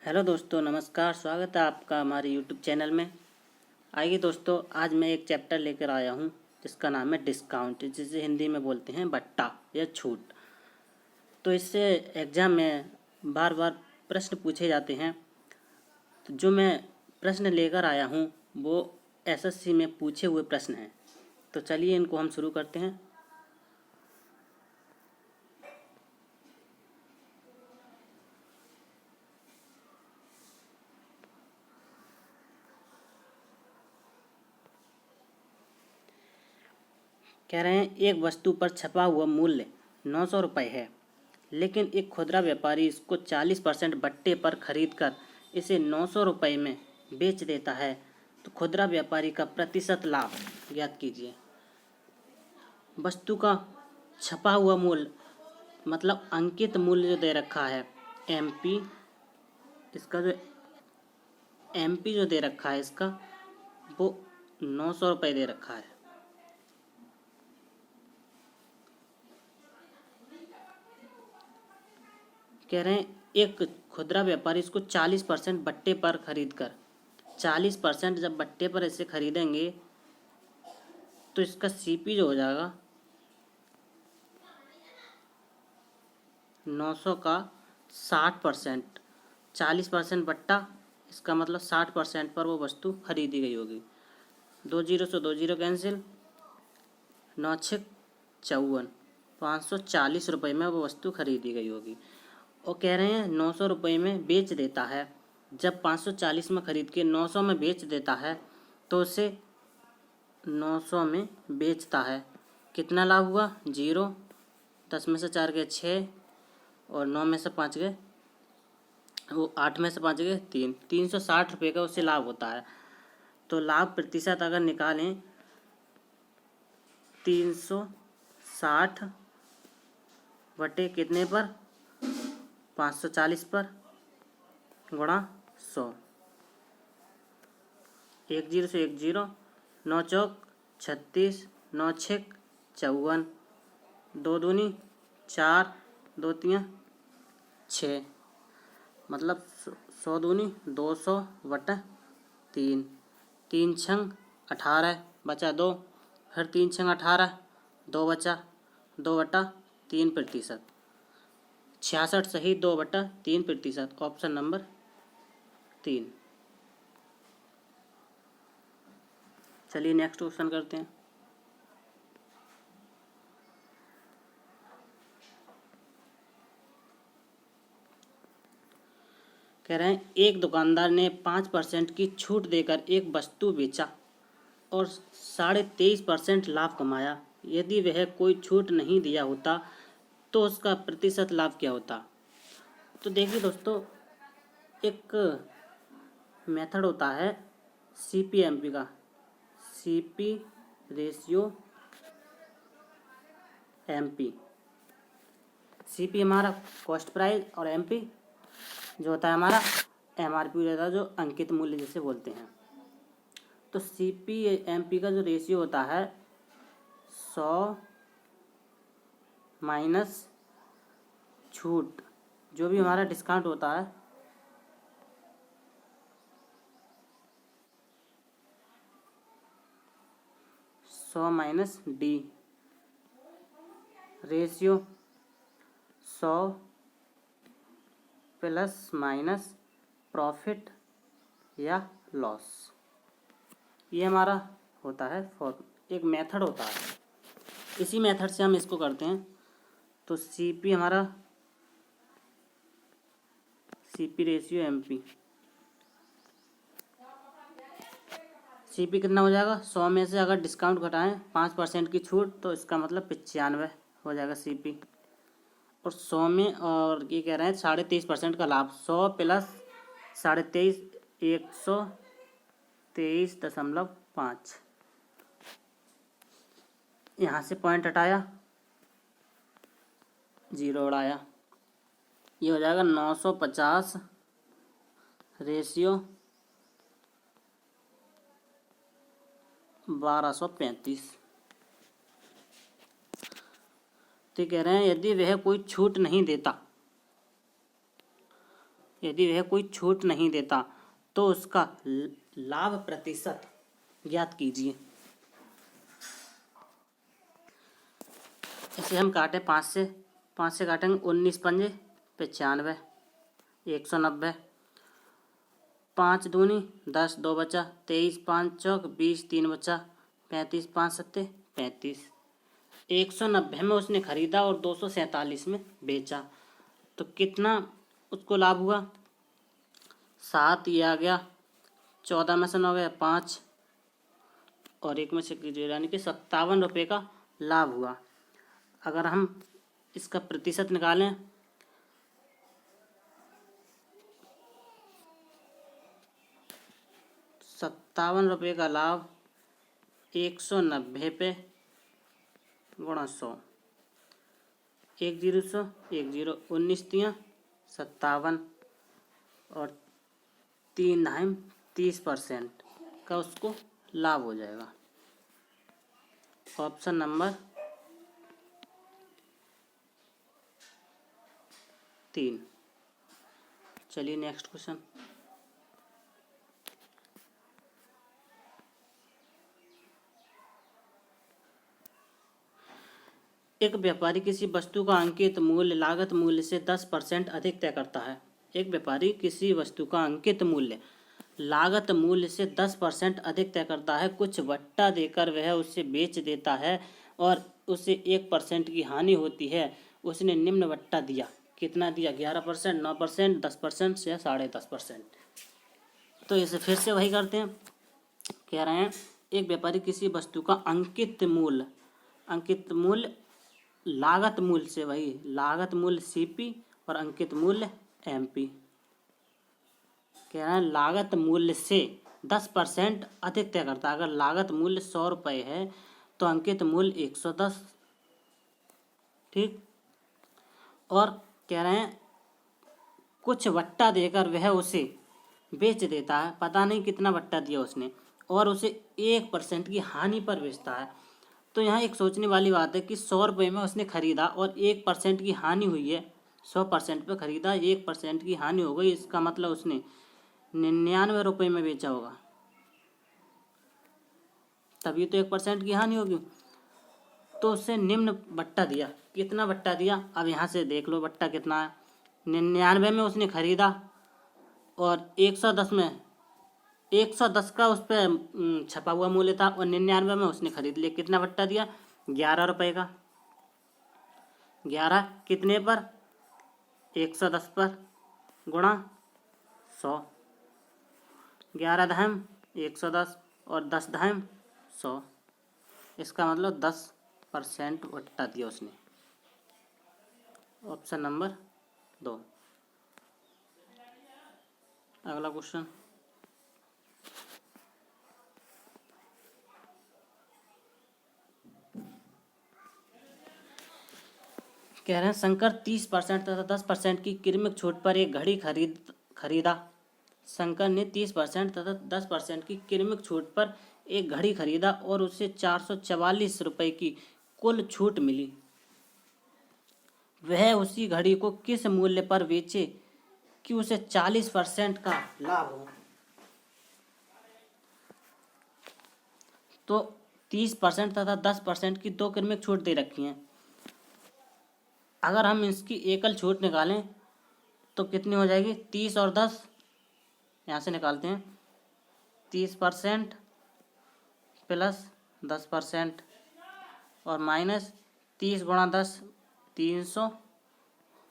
Hello दोस्तों, नमस्कार। स्वागत है आपका हमारे यूट्यूब चैनल में। आइए दोस्तों, आज मैं एक चैप्टर लेकर आया हूँ जिसका नाम है डिस्काउंट, जिसे हिंदी में बोलते हैं बट्टा या छूट। तो इससे एग्ज़ाम में बार बार प्रश्न पूछे जाते हैं। तो जो मैं प्रश्न लेकर आया हूँ वो एसएससी में पूछे हुए प्रश्न हैं। तो चलिए इनको हम शुरू करते हैं। कह रहे हैं, एक वस्तु पर छपा हुआ मूल्य 900 रुपये है, लेकिन एक खुदरा व्यापारी इसको 40% बट्टे पर खरीद कर इसे 900 रुपये में बेच देता है। तो खुदरा व्यापारी का प्रतिशत लाभ ज्ञात कीजिए। वस्तु का छपा हुआ मूल्य मतलब अंकित मूल्य जो दे रखा है एमपी, इसका जो एमपी जो दे रखा है इसका वो 900 रुपये दे रखा है। कह रहे हैं, एक खुदरा व्यापारी इसको 40% बट्टे पर खरीद कर 40% जब बट्टे पर इसे खरीदेंगे तो इसका सीपी जो हो जाएगा 900 का 60%। 40% बट्टा, इसका मतलब 60% पर वो वस्तु खरीदी गई होगी। 2 जीरो से 2 जीरो कैंसिल, 9 6 54, 540 रुपये में वो वस्तु खरीदी गई होगी। और कह रहे हैं 900 रुपये में बेच देता है। जब 540 में खरीद के 900 में बेच देता है तो उसे 900 में बेचता है। कितना लाभ हुआ? 0। 10 में से 4 गए 6 और 9 में से 5 गए, वो 8 में से 5 गए 3। 360 रुपये का उससे लाभ होता है। तो लाभ प्रतिशत अगर निकालें 360 बटे कितने पर? 540 पर गुणा 100। 1 जीरो से 1 जीरो, 9 चौक 36, 9 छक 54, 2 दूनी 4, 2 तियाँ 6, मतलब 100 दूनी 200 बटा 3, 3 छंग 18 बचा 2, फिर 3 छंग 18, 2 बचा 2 बटा 3%। 66 सही 2 बटा 3%। Option number 3। चलिए नेक्स्ट क्वेश्चन करते हैं। कह रहे हैं, एक दुकानदार ने 5% की छूट देकर एक वस्तु बेचा और 23.5% लाभ कमाया। यदि वह कोई छूट नहीं दिया होता तो उसका प्रतिशत लाभ क्या होता? तो देखिए दोस्तों, एक मेथड होता है सीपीएमपी का, सीपी रेशियो एमपी। सीपी हमारा कॉस्ट प्राइस और एमपी जो होता है हमारा एमआरपी हो जाता है, जो अंकित मूल्य जिसे बोलते हैं। तो सीपी एमपी का जो रेशियो होता है 100 माइनस छूट, जो भी हमारा डिस्काउंट होता है 100 minus D, ratio 100 plus minus profit या लॉस। ये हमारा होता है एक मेथड होता है। इसी मेथड से हम इसको करते हैं। तो सीपी हमारा सीपी रेशियो एमपी, सीपी कितना हो जाएगा? 100 में से अगर डिस्काउंट घटाएं 5% की छूट तो इसका मतलब 95 हो जाएगा सीपी। और 100 में, और ये कह रहे हैं 23.5% का लाभ, 100 प्लस 23.5, 123.5। यहाँ से पॉइंट हटाया, 0 उड़ाया, ये हो जाएगा 950 रेशियो 1235। तो कह रहे हैं, यदि वह कोई छूट नहीं देता, यदि वह कोई छूट नहीं देता तो उसका लाभ प्रतिशत ज्ञात कीजिए। इसे हम काटें 5 से काटेंगे 19 पंजे 95, 190, 5 दूनी 10, 2 बचा 23, 5 चौक 20, 3 बचा 35, 5 सत्ते 35। 190 में उसने खरीदा और 247 में बेचा, तो कितना उसको लाभ हुआ? 7, ये आ गया 14 में से 9 गया 5 और 1 में से 0, यानी कि 57 रुपये का लाभ हुआ। अगर हम इसका प्रतिशत निकालें, ₹57 का लाभ 190 पे गुणा 100, 1 0 100 1 0 19 तियाँ 57 और 3 दाहिम 30% का उसको लाभ हो जाएगा। Option number 3। चलिए नेक्स्ट क्वेश्चन। एक व्यापारी किसी वस्तु का अंकित मूल्य लागत मूल्य से 10% अधिक तय करता है। एक व्यापारी किसी वस्तु का अंकित मूल्य लागत मूल्य से 10% अधिक तय करता है। कुछ वट्टा देकर वह उसे बेच देता है और उसे 1% की हानि होती है। उसने निम्न वट्टा दिया। कितना दिया? 11%, 9%, 10% या 10.5%। तो इसे फिर से वही करते हैं। कह रहे हैं एक व्यापारी किसी वस्तु का अंकित मूल्य लागत मूल्य से, वही लागत मूल्य CP और अंकित मूल्य MP। कह रहे हैं लागत मूल्य से 10% अधिक तय करता है। अगर लागत मूल्य 100 रुपये है तो अंकित मूल्य 110, ठीक। और कह रहे हैं कुछ वट्टा देकर वह उसे बेच देता है, पता नहीं कितना वट्टा दिया उसने, और उसे 1% की हानि पर बेचता है। तो यहाँ एक सोचने वाली बात है कि 100 रुपये में उसने खरीदा और 1% की हानि हुई है। 100% पे खरीदा, 1% की हानि हो गई, इसका मतलब उसने 99 रुपये में बेचा होगा, तभी तो 1% की हानि होगी। तो उससे निम्न वट्टा दिया। कितना वट्टा दिया? अब यहाँ से देख लो वट्टा कितना है। 99 में उसने खरीदा और 110 का उस पर छपा हुआ मूल्य था और 99 में उसने खरीद लिया। कितना वट्टा दिया? 11 रुपये का। 11 कितने पर? 110 पर गुणा 100। 11 दहम 110 और 10 दहम 100, इसका मतलब 10% वट्टा दिया उसने। Option number 2। अगला क्वेश्चन। कह रहे हैं शंकर 30% तथा 10% की कीमत छूट पर एक घड़ी खरीदा। शंकर ने 30% तथा 10% की कीमत छूट पर एक घड़ी खरीदा और उसे 444 रुपये की कुल छूट मिली। वह उसी घड़ी को किस मूल्य पर बेचे कि उसे 40% का लाभ हो? तो 30% तथा 10% की दो कीमत छूट दे रखी हैं। अगर हम इसकी एकल छूट निकालें तो कितनी हो जाएगी? 30 और 10, यहाँ से निकालते हैं। 30% प्लस 10% और माइनस 30 गुणा 10, 300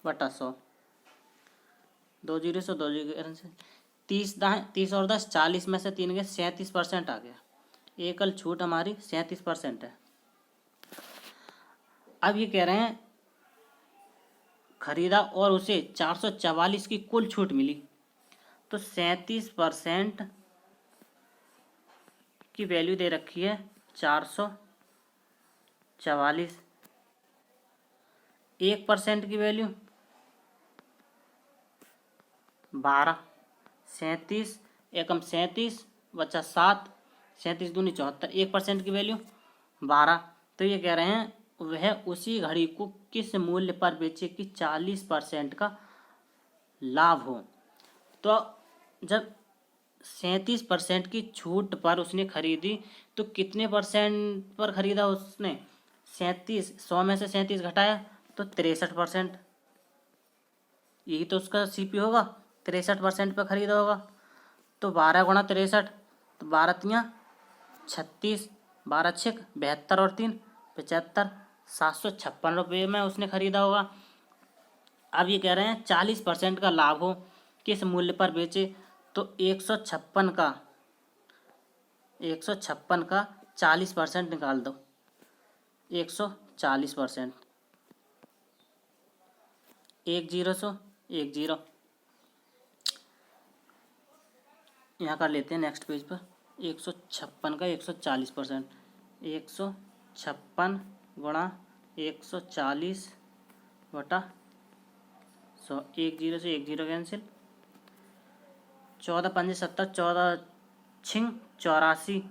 बटा 100, 2 0 से 2 0 से 30 और 10 40 में से 3 के 37% आ गया। एकल छूट हमारी 37% है। अब ये कह रहे हैं खरीदा और उसे 444 की कुल छूट मिली, तो 37% की वैल्यू दे रखी है 444। 1% की वैल्यू 12, 37 एकम 37 बचा 7, 37 दूनी 74, 1% की वैल्यू 12। तो ये कह रहे हैं वह उसी घड़ी को किस मूल्य पर बेचे कि 40% का लाभ हो। तो जब 37% की छूट पर उसने खरीदी तो कितने परसेंट पर खरीदा उसने? 37, 100 में से 37 घटाया तो 63%। यही तो उसका सीपी होगा, 63% पर खरीदा होगा। तो 12 गुणा 63, तो 12 तियाँ 36, 12 छिक 72 और 3 75, 756 रुपये में उसने खरीदा होगा। अब ये कह रहे हैं 40% का लाभ हो, किस मूल्य पर बेचे? तो 156 का 40% निकाल दो, 140%। 1 जीरो सौ 1 जीरो, यहाँ कर लेते हैं नेक्स्ट पेज पर। 156 का 140%, 156 गुणा 140 बटा 100। 1 जीरो से 1 जीरो कैंसिल, 14 पंजे 70, 14 छिंग 84,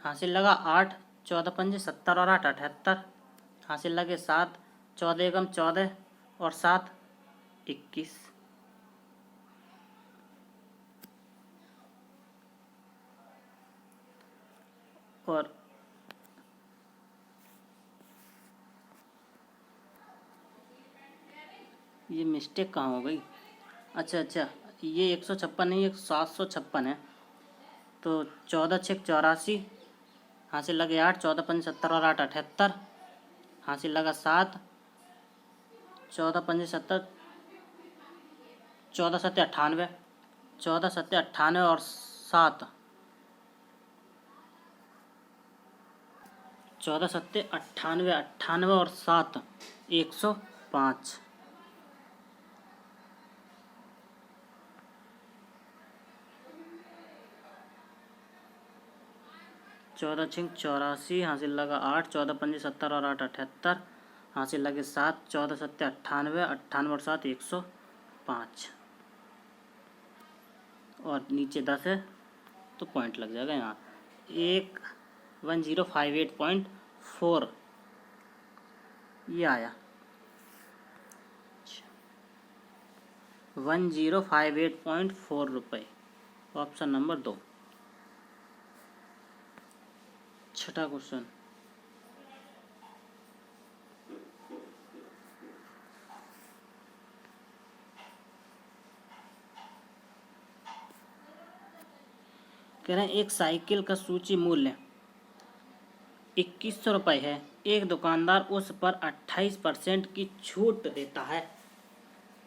हासिल लगा 8, 14 पंजे 70 और 8 78, हासिल लगे 7, 14 एकम 14 और 7 21। और ये मिस्टेक कहाँ हो गई? अच्छा, ये 156 नहीं, 756 है। तो 14 छः 84, हासिल लगे 8, 14 पंजे 70 और 8 78, हासिल लगा 7, 14 पंजे 70, 14 सत्ते 98, 14 सत्ते 98 और 7, 14 सत्ते 98, 98 और 7 105। 14 छिंग 84, हासिल लगा 8, 14 पंजे 70 और 8 78, हासिल लगे 7, 14 सत्ते 98, 98 और 7 105। और नीचे 10 है तो पॉइंट लग जाएगा यहाँ। 1058.4 ये आया। 1058.4 रुपये, ऑप्शन नंबर 2। छठा क्वेश्चन, कह रहे हैं एक साइकिल का सूची मूल्य 2100 रुपये है, एक दुकानदार उस पर 28% की छूट देता है।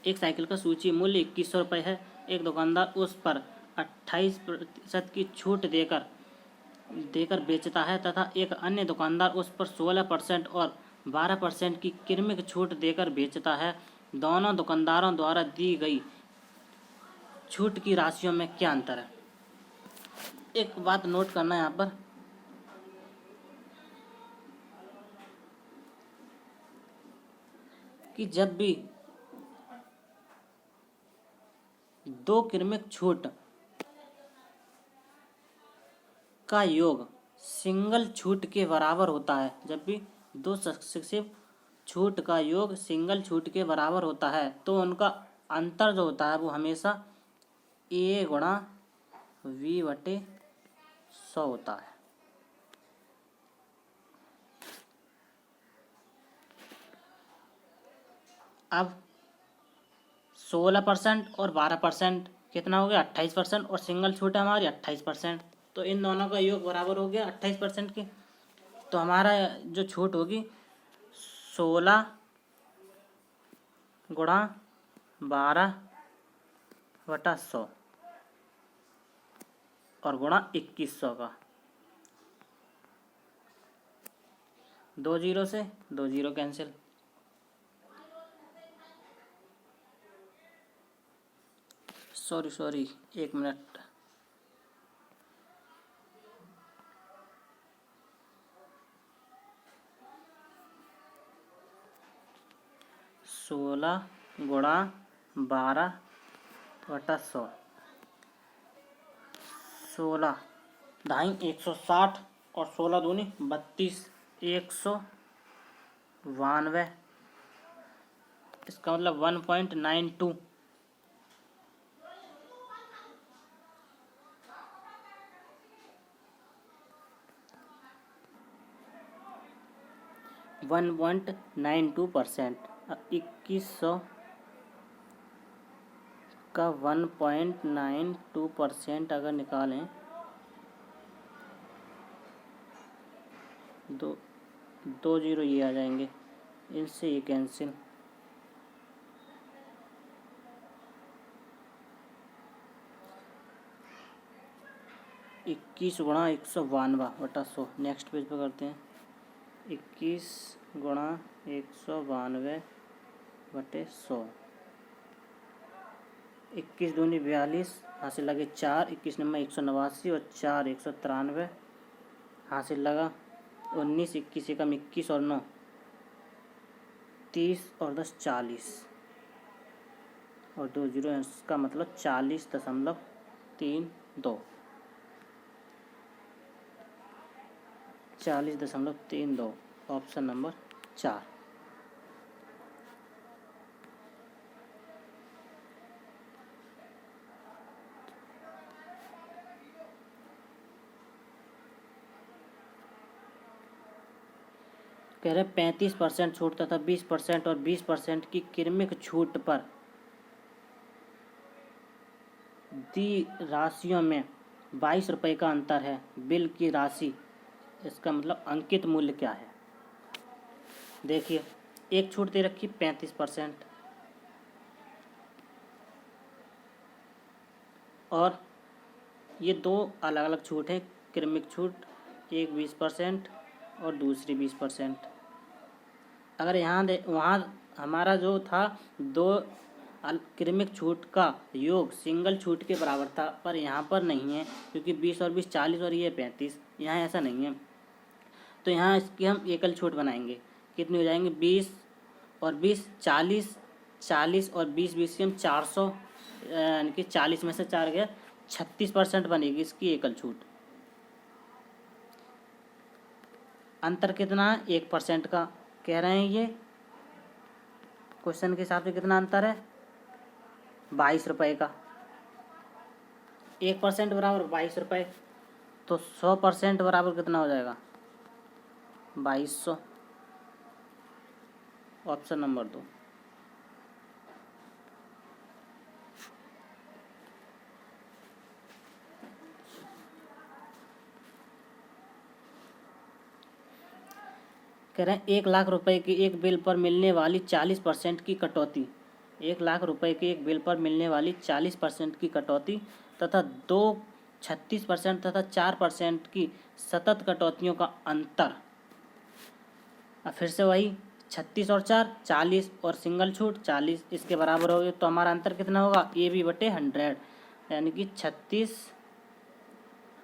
एक साइकिल का सूची मूल्य 2100 रुपये है, एक दुकानदार उस पर 28% की छूट देकर बेचता है तथा एक अन्य दुकानदार उस पर 16% और 12% की क्रमिक छूट देकर बेचता है। दोनों दुकानदारों द्वारा दी गई छूट की राशियों में क्या अंतर है? एक बात नोट करना है यहाँ पर, कि जब भी दो क्रमिक छूट का योग सिंगल छूट के बराबर होता है, जब भी दो सक्सेसिव छूट का योग सिंगल छूट के बराबर होता है तो उनका अंतर जो होता है वो हमेशा A गुणा V बटे 100 होता है। अब 16% और 12% कितना हो गया? 28%, और सिंगल छूट है हमारी 28%, तो इन दोनों का योग बराबर हो गया 28% के। तो हमारा जो छूट होगी 16 गुणा 12 बटा 100 और गुणा 2100 का, 2 जीरो से 2 जीरो कैंसिल, सॉरी 1 मिनट, सोलह गुणा 12 बटा 100, 16 ढाई 160 और 16 दूनी 32, 192, इसका मतलब 1.92 1.92%। 2100 का 1.92% अगर निकालें, दो 0 ये आ जाएंगे, इनसे ये कैंसिल। इक्कीस गुणा 192/100। नेक्स्ट पेज पर करते हैं। 21 गुणा 192/100। 21 दूनी 42, हासिल लगे 4, 21 नंबर 189 और 4 193, हासिल लगा 19, 21 एकम 21 और 9 30 और 10 40 और 2 0, इसका मतलब 40.32। 40.32, ऑप्शन नंबर 4। कह रहे 35% छूट तथा 20% और 20% की क्रमिक छूट पर दी राशियों में 22 रुपये का अंतर है। बिल की राशि, इसका मतलब अंकित मूल्य क्या है। देखिए, एक छूट दे रखी 35% और ये दो अलग अलग छूट हैं। क्रमिक छूट, एक 20% और दूसरी 20%। अगर वहाँ हमारा जो था दो क्रमिक छूट का योग सिंगल छूट के बराबर था, पर यहाँ पर नहीं है क्योंकि 20 और 20 40 और ये 35, यहाँ ऐसा नहीं है। तो यहाँ इसकी हम एकल छूट बनाएंगे। कितनी हो जाएंगे, 20 और 20 40, 40 और 20 हम 400, यानी कि 40 में से 4 गया 36% बनेगी इसकी एकल छूट। अंतर कितना है, 1% का कह रहे हैं। ये क्वेश्चन के हिसाब से कितना अंतर है, 22 रुपये का। 1% बराबर 22 रुपये, तो 100% बराबर कितना हो जाएगा, 2200। Option number 2। कह रहे हैं 1 लाख रुपए के एक बिल पर मिलने वाली 40% की कटौती। 1 लाख रुपए के एक बिल पर मिलने वाली 40% की कटौती तथा 36% तथा 4% की सतत कटौतियों का अंतर। अब फिर से वही 36 और 4 40 और सिंगल छूट 40, इसके बराबर हो गए। तो हमारा अंतर कितना होगा, AB/100, यानी कि 36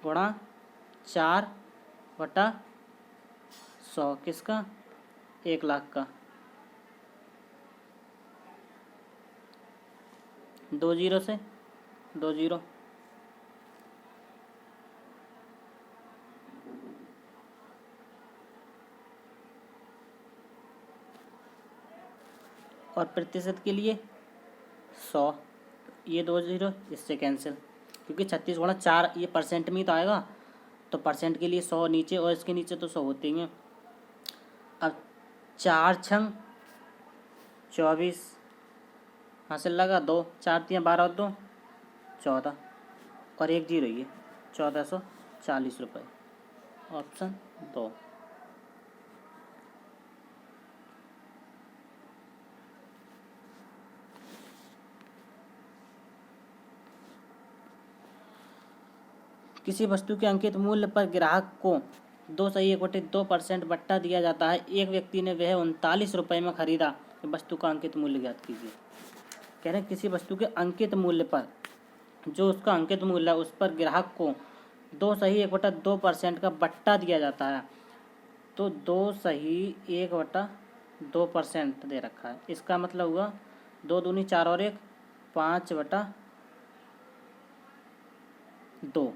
गुणा 4/100 किसका, 1 लाख का। 2 0 से 2 0, और प्रतिशत के लिए 100, ये 2 0 इससे कैंसिल, क्योंकि 36 गुणा 4 ये परसेंट में ही तो आएगा, तो परसेंट के लिए 100 नीचे और इसके नीचे तो 100 होते ही हैं। अब 4 छंग 24, हासिल लगा 2, 4 3 12 और 2 14 और 1 0 ये 1440 रुपये। ऑप्शन 2। किसी वस्तु के अंकित मूल्य पर ग्राहक को 2/1/2% बट्टा दिया जाता है। एक व्यक्ति ने वह 39 रुपये में खरीदा। वस्तु का अंकित मूल्य ज्ञात कीजिए। कह रहे हैं किसी वस्तु के अंकित मूल्य पर, जो उसका अंकित मूल्य है उस पर ग्राहक को 2/1/2% का बट्टा दिया जाता है। तो 2/1/2% दे रखा है, इसका मतलब हुआ 2 दूनी 4 और 1 5/2,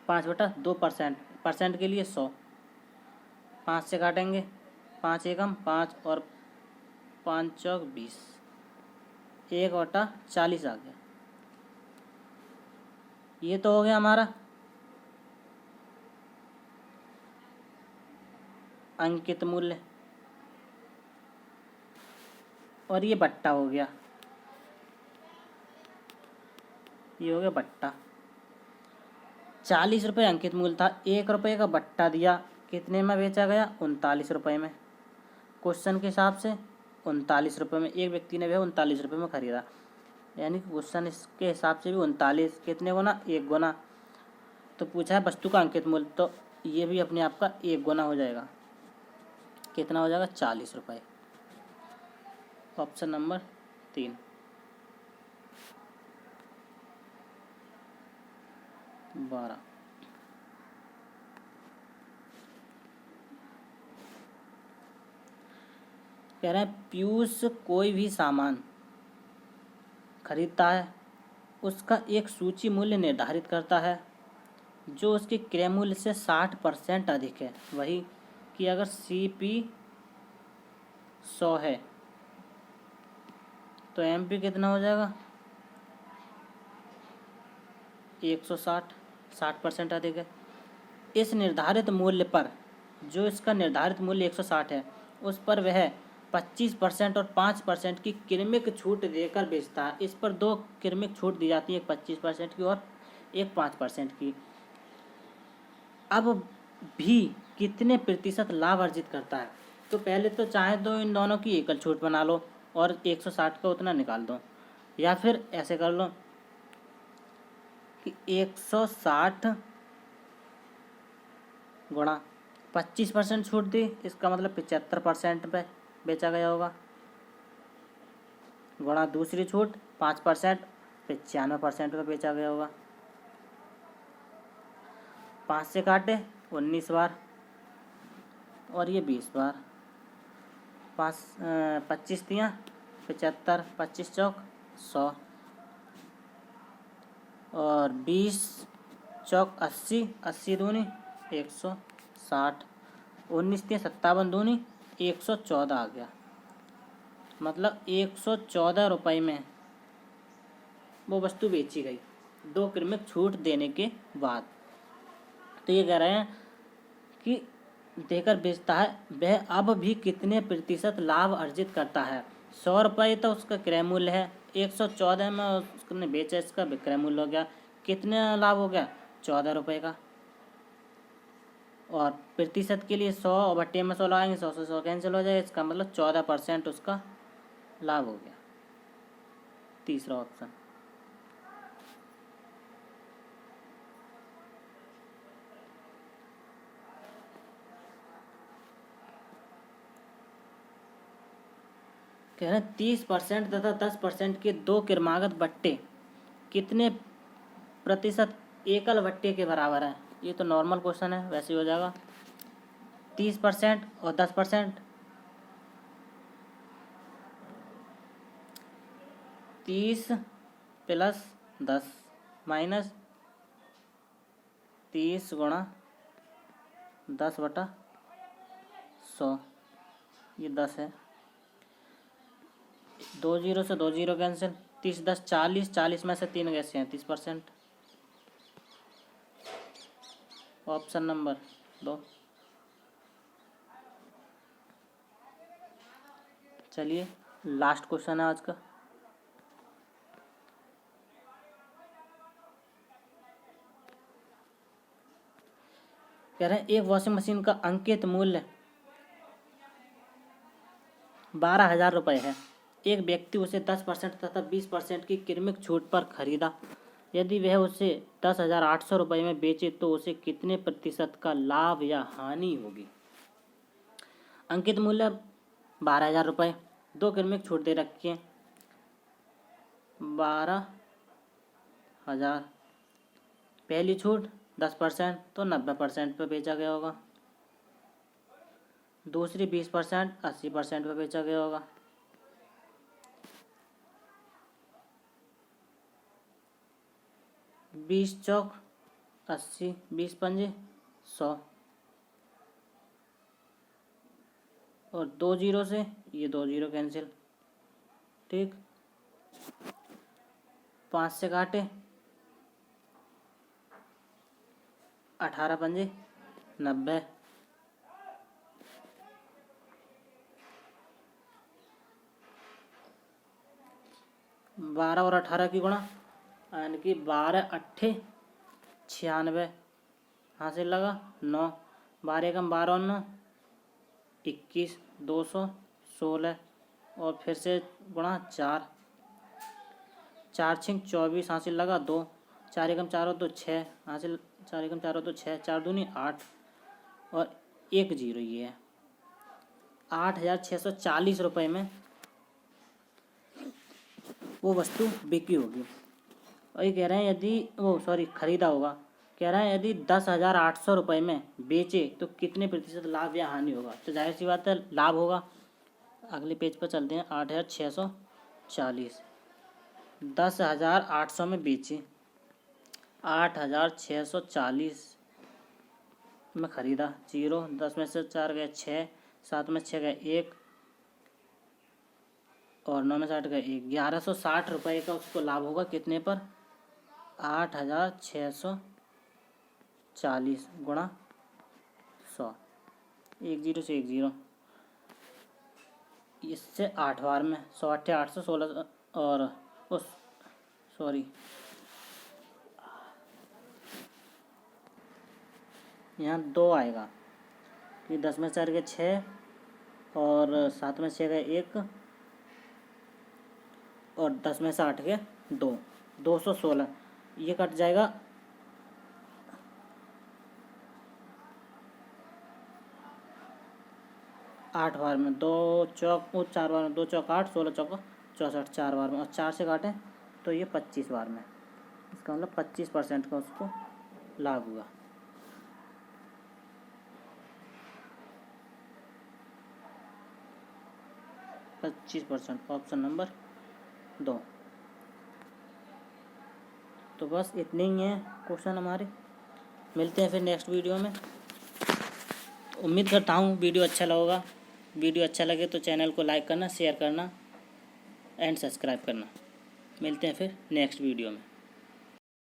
5/2%। परसेंट के लिए 100, 5 से काटेंगे, 5 एकम 5 और 5 चौक 20, 1/40 आ गया। ये तो हो गया हमारा अंकित मूल्य, और ये बट्टा हो गया, ये हो गया बट्टा। 40 रुपये अंकित मूल्य था, 1 रुपये का बट्टा दिया, कितने में बेचा गया? 39 रुपये में। क्वेश्चन के हिसाब से 39 रुपये में, एक व्यक्ति ने वह 39 रुपये में खरीदा, यानी कि क्वेश्चन इसके हिसाब से भी 39 कितने गुना? 1 गुना। तो पूछा है वस्तु का अंकित मूल्य, तो ये भी अपने आप का 1 गुना हो जाएगा। कितना हो जाएगा? 40 रुपये। Option number 3। 12। कह रहे हैं पीयूष कोई भी सामान खरीदता है, उसका एक सूची मूल्य निर्धारित करता है जो उसके क्रय मूल्य से 60% अधिक है। वही कि अगर CP 100 है तो MP कितना हो जाएगा? 160, 60% अधिक है। इस निर्धारित मूल्य पर, जो इसका निर्धारित मूल्य 160 है, उस पर वह 25% और 5% की क्रमिक छूट देकर बेचता है। इस पर 2 क्रमिक छूट दी जाती है, एक 25% की और एक 5% की। अब भी कितने प्रतिशत लाभ अर्जित करता है? तो पहले तो चाहे तो इन दोनों की एकल छूट बना लो और 160 का उतना निकाल दो, या फिर ऐसे कर लो कि 160 गुणा 25% छूट दी, इसका मतलब 75% पे बेचा गया होगा, गुणा दूसरी छूट 5%, 95% पे बेचा गया होगा। 5 से काटे 19 बार और ये 20 बार, 25 दिया 75, 25 चौक 100 और 20 चौक 80, 80 दूनी 160, 19 दिया 57 दूनी 114 आ गया। मतलब 114 रुपये में वो वस्तु बेची गई 2 क्रमिक छूट देने के बाद। तो ये कह रहे हैं कि देकर बेचता है, वह अब भी कितने प्रतिशत लाभ अर्जित करता है? 100 रुपये तो उसका क्रय मूल्य है, 114 में उसने बेचा, इसका विक्रय मूल्य हो गया, कितने लाभ हो गया? 14 रुपये का। और प्रतिशत के लिए 100 और बट्टे में 100 लगाएंगे, 100 से 100 कैंसिल हो जाएगा, इसका मतलब 14% उसका लाभ हो गया। तीसरा ऑप्शन। कह रहे हैं 30% तथा 10% के 2 क्रमागत बट्टे कितने प्रतिशत एकल बट्टे के बराबर है? ये तो नॉर्मल क्वेश्चन है, वैसे ही हो जाएगा। 30% और 10%, 30 प्लस 10 माइनस 30 गुणा 10/100, ये 10 है। 2 जीरो से 2 जीरो कैंसिल, 30 10 40, 40 में से 3 गए 37%। Option number 2। चलिए लास्ट क्वेश्चन है आज का। कह रहे हैं एक वॉशिंग मशीन का अंकित मूल्य 12,000 रुपये है। एक व्यक्ति उसे 10% तथा 20% की क्रमिक छूट पर खरीदा। यदि वह उसे 10,800 रुपये में बेचे तो उसे कितने प्रतिशत का लाभ या हानि होगी? अंकित मूल्य 12,000 रुपये, 2 क्रमिक छूट दे रखी है 12,000। पहली छूट 10% तो 90% पे बेचा गया होगा, दूसरी 20% 80% पे बेचा गया होगा। 20 चौक 80, 20 पंजे 100 और 2 जीरो से ये 2 जीरो कैंसिल, ठीक। 5 से काटे 18 पंजे 90, 12 और 18 की गुणा, यानी कि 12 अट्ठे 96 हासिल लगा 9, 12 एकम 12 और 9 21, 216 और फिर से गुणा 4, 4 छिंग 24 हासिल लगा 2, 4 एकम 4 और 2 6 हासिल, 4 एकम 4 और 2 6, 4 दूनी 8 और 1 जीरो ये है। 8,640 रुपये में वो वस्तु बिकी होगी। और ये कह रहे हैं यदि खरीदा होगा। कह रहे हैं यदि 10,800 रुपये में बेचे तो कितने प्रतिशत लाभ या हानि होगा। तो जाहिर सी बात है लाभ होगा। अगले पेज पर चलते हैं। 8,640 10,800 में बेचे, 8,640 में ख़रीदा, 0 10 में से 4 गए 6, 7 में 6 गए 1 और 9 में 60 गए 1, 1160 रुपये का उसको लाभ होगा। कितने पर? 8,640 गुणा 100, 1 जीरो से 1 जीरो, इससे 8 बार में 100 अट्ठे 816 और यहाँ 2 आएगा कि 10 में 4 गए 6 और 7 में 6 गए 1 और 10 में से 8 गए 2, 216 ये कट जाएगा। 8 बार में 2 चौक 4 बार में 2 चौक 8, 16 चौक 64 4 बार में और 4 से काटें तो ये 25 बार में। इसका मतलब 25% का उसको लाभ हुआ। %25 ऑप्शन नंबर 2। तो बस इतने ही हैं क्वेश्चन हमारे। मिलते हैं फिर नेक्स्ट वीडियो में। उम्मीद करता हूँ वीडियो अच्छा लगेगा। वीडियो अच्छा लगे तो चैनल को लाइक करना, शेयर करना एंड सब्सक्राइब करना। मिलते हैं फिर नेक्स्ट वीडियो में।